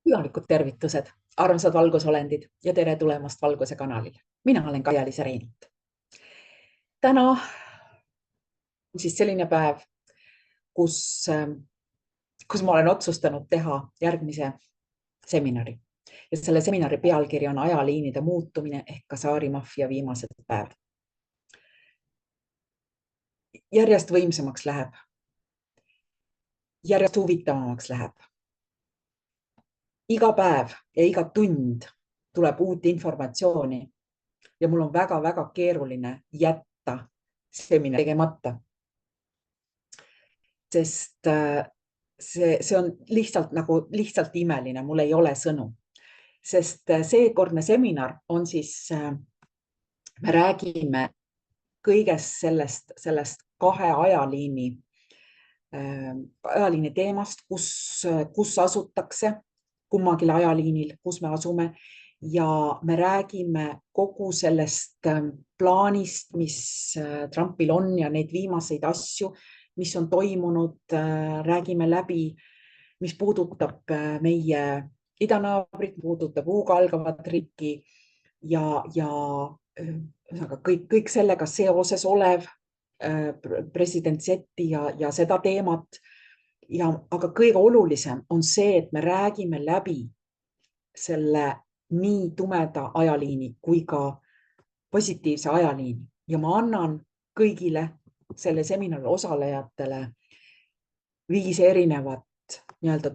Pühalikud tervitused, armsad valgusolendid ja tere tulemast Valguse kanalile. Mina olen Kaia-Liisa Reinult. Täna on siis selline päev, kus ma olen otsustanud teha järgmise seminari. Ja selle seminari pealkiri on ajaliinide muutumine ehk Kasari-maffia viimased päevad. Järjest võimsamaks läheb. Järjest huvitavamaks läheb. Iga päev ja iga tund tuleb uut informatsiooni ja mul on väga-väga keeruline jätta seminari tegemata. Sest see on lihtsalt imeline, mul ei ole sõnu. Sest seekordne seminar on siis, me räägime kõigest sellest kahe ajaliini teemast, kus asutakse kummagil ajaliinil, kus me asume ja me räägime kogu sellest plaanist, mis Trumpil on ja neid viimaseid asju, mis on toimunud, räägime läbi, mis puudutab meie idanaabrit, puudutab U-ga algavat riiki ja kõik sellega seoses olev president Zeti ja seda teemat. Aga kõige olulisem on see, et me räägime läbi selle nii tumeda ajaliini kui ka positiivse ajaliini ja ma annan kõigile selle seminari osalejatele 5 erinevat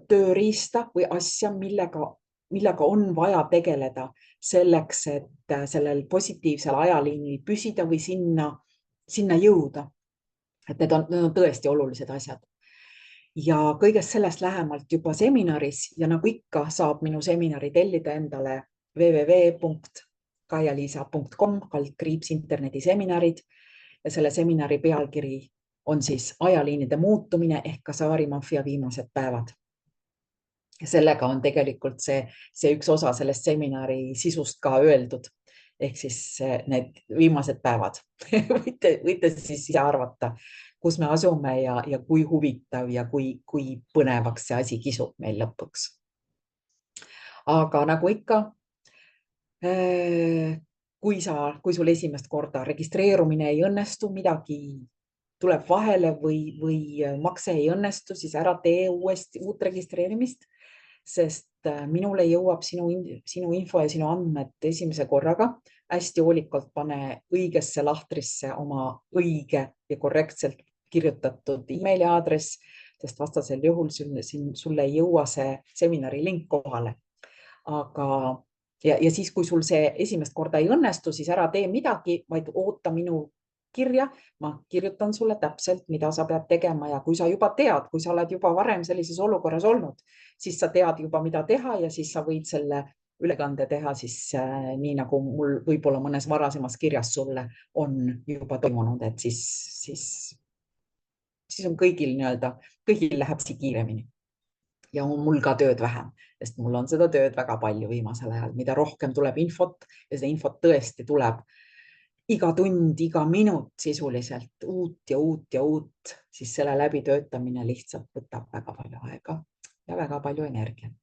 tööriista või asja, millega on vaja tegeleda selleks, et sellel positiivsel ajaliinil püsida või sinna jõuda. Et need on tõesti olulised asjad. Ja kõigest sellest lähemalt juba seminaris ja nagu ikka saab minu seminari tellida endale www.kaialiisa.com/internetiseminarid ja selle seminari pealkiri on siis ajaliinide muutumine ehk Kasari-maffia viimased päevad. Ja sellega on tegelikult see üks osa sellest seminari sisust ka öeldud. Ehk siis need viimased päevad. Võite siis ise arvata, kus me asume ja kui huvitav ja kui põnevaks see asi kisub meil lõpuks. Aga nagu ikka, kui sul esimest korda registreerumine ei õnnestu, midagi tuleb vahele või makse ei õnnestu, siis ära tee uut registreerimist, sest minule jõuab sinu info ja sinu andmed esimese korraga. Hästi hoolikalt pane õigesse lahtrisse oma õige ja korrektselt kirjutatud emaili aadress, sest vastasel juhul sulle ei jõua see seminari link kohale. Ja siis, kui sul see esimest korda ei õnnestu, siis ära tee midagi, vaid oota minu kirja. Ma kirjutan sulle täpselt, mida sa pead tegema ja kui sa juba tead, kui sa oled juba varem sellises olukorras olnud, siis sa tead juba, mida teha ja siis sa võid selle ülekande teha siis nii, nagu mul võib-olla mõnes varasemas kirjas sulle on juba toimunud, et siis on kõigil läheb see kiiremini. Ja on mul ka tööd vähem, sest mul on seda tööd väga palju viimasel ajal, mida rohkem tuleb infot ja seda infot tõesti tuleb iga tund, iga minut sisuliselt uut ja uut, siis selle läbitöötamine lihtsalt võtab väga palju aega ja väga palju energiat.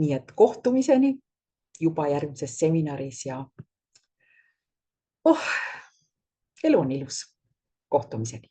Nii et kohtumiseni juba järgmises seminaris ja elu on ilus. Kohtumiseni.